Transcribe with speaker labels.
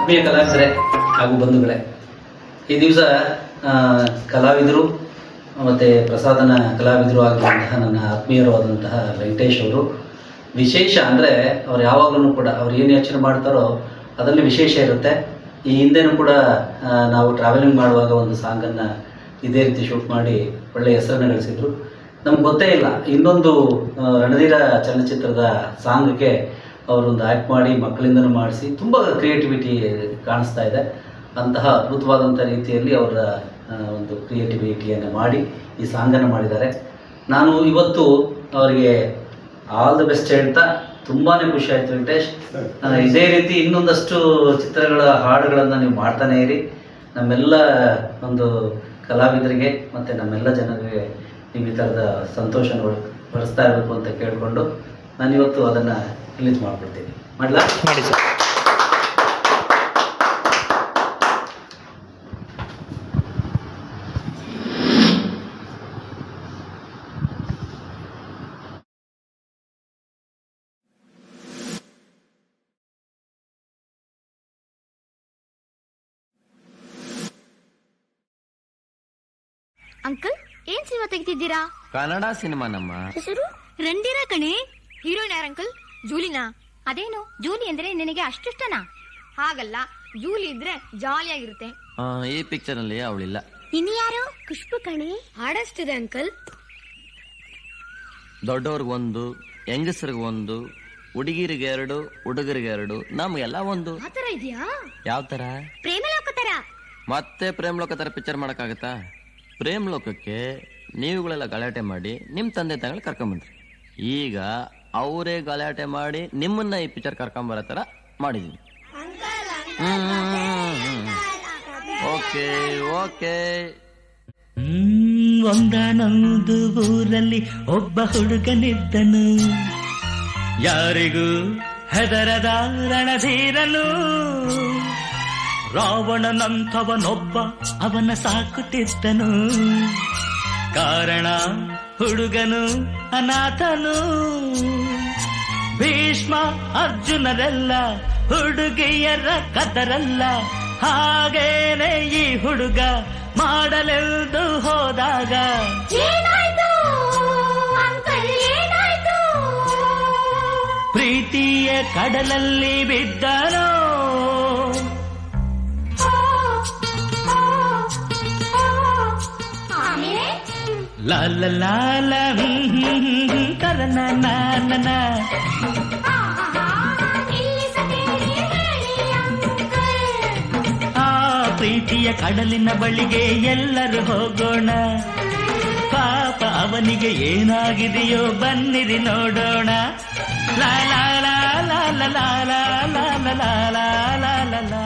Speaker 1: ಆತ್ಮೀಯ ಕಲಾವಿದರೇ ಹಾಗೂ ಬಂಧುಗಳೇ, ಈ ದಿವಸ ಕಲಾವಿದರು ಮತ್ತು ಪ್ರಸಾದನ ಕಲಾವಿದರು ಆಗಿರುವಂತಹ ನನ್ನ ಆತ್ಮೀಯರಾದಂತಹ ವೆಂಕಟೇಶ್ ಅವರು ವಿಶೇಷ ಅಂದರೆ ಅವ್ರು ಯಾವಾಗಲೂ ಕೂಡ ಅವ್ರು ಏನು ಯೋಚನೆ ಮಾಡ್ತಾರೋ ಅದರಲ್ಲಿ ವಿಶೇಷ ಇರುತ್ತೆ. ಈ ಹಿಂದೆನೂ ಕೂಡ ನಾವು ಟ್ರಾವೆಲಿಂಗ್ ಮಾಡುವಾಗ ಒಂದು ಸಾಂಗನ್ನು ಇದೇ ರೀತಿ ಶೂಟ್ ಮಾಡಿ ಒಳ್ಳೆಯ ಹೆಸರನ್ನು ಗಳಿಸಿದ್ರು. ನಮ್ಗೆ ಗೊತ್ತೇ ಇಲ್ಲ ಇನ್ನೊಂದು ರಣಧೀರ ಚಲನಚಿತ್ರದ ಸಾಂಗ್ಗೆ ಅವರೊಂದು ಆ್ಯಕ್ಟ್ ಮಾಡಿ ಮಕ್ಕಳಿಂದನೂ ಮಾಡಿಸಿ ತುಂಬ ಕ್ರಿಯೇಟಿವಿಟಿ ಕಾಣಿಸ್ತಾ ಇದೆ. ಅಂತಹ ಅದ್ಭುತವಾದಂಥ ರೀತಿಯಲ್ಲಿ ಅವರ ಒಂದು ಕ್ರಿಯೇಟಿವಿಟಿಯನ್ನು ಮಾಡಿ ಈ ಸಾಂಗನ್ನು ಮಾಡಿದ್ದಾರೆ. ನಾನು ಇವತ್ತು ಅವರಿಗೆ ಆಲ್ ದಿ ಬೆಸ್ಟ್ ಹೇಳ್ತಾ ತುಂಬಾ ಖುಷಿ ಆಯಿತು ವೆಂಕಟೇಶ್. ಇದೇ ರೀತಿ ಇನ್ನೊಂದಷ್ಟು ಚಿತ್ರಗಳ ಹಾಡುಗಳನ್ನು ನೀವು ಮಾಡ್ತಾನೇ ಇರಿ. ನಮ್ಮೆಲ್ಲ ಒಂದು ಕಲಾವಿದರಿಗೆ ಮತ್ತು ನಮ್ಮೆಲ್ಲ ಜನರಿಗೆ ನೀವು ಈ ಥರದ ಸಂತೋಷ ಪಡಿಸ್ತಾ ಇರಬೇಕು ಅಂತ ಕೇಳಿಕೊಂಡು ನಾನಿವತ್ತು ಅದನ್ನು ರಿಲೀಸ್ ಮಾಡಿಬಿಡ್ತೀನಿ. ಮಾಡಲಾ?
Speaker 2: ಮಾಡಿ ಸರ್.
Speaker 3: ಅಂಕಲ್, ಏನ್ ಸಿನಿಮಾ ತೆಗಿತಿದ್ದೀರಾ?
Speaker 4: ಕನ್ನಡ ಸಿನಿಮಾ. ನಮ್ಮ
Speaker 3: ಹೆಸರು ರಣಧೀರ ಕಣೆ. ಹೀರೋಯಿನ್ ಯಾರ ಅಂಕಲ್? ಜೂಲಿನಾ? ಅದೇನು ಜೂಲಿ ಅಂದ್ರೆ ನಿನಗೆ ಅಷ್ಟಿಷ್ಟನಾ? ಹಾಗಲ್ಲ, ಜೂಲಿ ಇದ್ರೆ ಜಾಲಿಯಾಗಿರುತ್ತೆ.
Speaker 4: ಈ ಪಿಕ್ಚರ್ ನಲ್ಲಿ ಅವಳಿಲ್ಲ.
Speaker 3: ಇನ್ನು ಯಾರು? ಖುಷ್ಬು ಕಣೆ. ಹಾಡಷ್ಟಿದೆ ಅಂಕಲ್.
Speaker 4: ದೊಡ್ಡವ್ರಿಗೊಂದು, ಹೆಂಗಸರಿಗೊಂದು, ಹುಡುಗಿರಿಗೆ 2, ಹುಡುಗರಿಗೆ 2, ನಮ್ಗೆಲ್ಲ ಒಂದು.
Speaker 3: ಆತರ ಇದೆಯಾ?
Speaker 4: ಯಾವ ತರ?
Speaker 3: ಪ್ರೇಮಲೋಕ ತರ.
Speaker 4: ಮತ್ತೆ ಪ್ರೇಮ್ ಲೋಕ ತರ ಪಿಕ್ಚರ್ ಮಾಡಕ್ಕಾಗತ್ತಾ? ಪ್ರೇಮ್ ಲೋಕಕ್ಕೆ ನೀವುಗಳೆಲ್ಲ ಗಲಾಟೆ ಮಾಡಿ ನಿಮ್ ತಂದೆ ತಾಯಿಗಳು ಕರ್ಕೊಂಬಂದ್ರಿ. ಈಗ ಅವರೇ ಗಲಾಟೆ ಮಾಡಿ ನಿಮ್ಮನ್ನ ಈ ಪಿಕ್ಚರ್ ಕರ್ಕೊಂಬರೋ ತರ ಮಾಡಿದೀನಿ. Okay okay.
Speaker 2: ಒಂದಾನೊಂದು ಊರಲ್ಲಿ ಒಬ್ಬ ಹುಡುಗನಿದ್ದನು, ಯಾರಿಗೂ ಹೆದರದ ರಣಧೀರನು. ರಾವಣನಂಥವನೊಬ್ಬ ಅವನ ಸಾಕುತ್ತಿದ್ದನು, ಕಾರಣ ಹುಡುಗನು ಅನಾಥನು. ಭೀಷ್ಮ ಅರ್ಜುನರೆಲ್ಲ ಹುಡುಗಿಯರ ಕದರಲ್ಲ, ಹಾಗೇನೆ ಈ ಹುಡುಗ ಮಾಡಲೆಂದು ಹೋದಾಗ ಪ್ರೀತಿಯ ಕಡಲಲ್ಲಿ ಬಿದ್ದನೋ. ಲಾಲ ಲಾಲ ಕರನ ನಾನನ. ಆ ಪ್ರೀತಿಯ ಕಡಲಿನ ಬಳಿಗೆ ಎಲ್ಲರೂ ಹೋಗೋಣ. ಪಾಪ ಅವನಿಗೆ ಏನಾಗಿದೆಯೋ ಬನ್ನಿರಿ ನೋಡೋಣ. ಲಾ ಲಾ ಲಾ ಲಾ ಲಾ ಲಾ ಲಾ ಲಾ ಲಾ ಲಾ ಲಾ.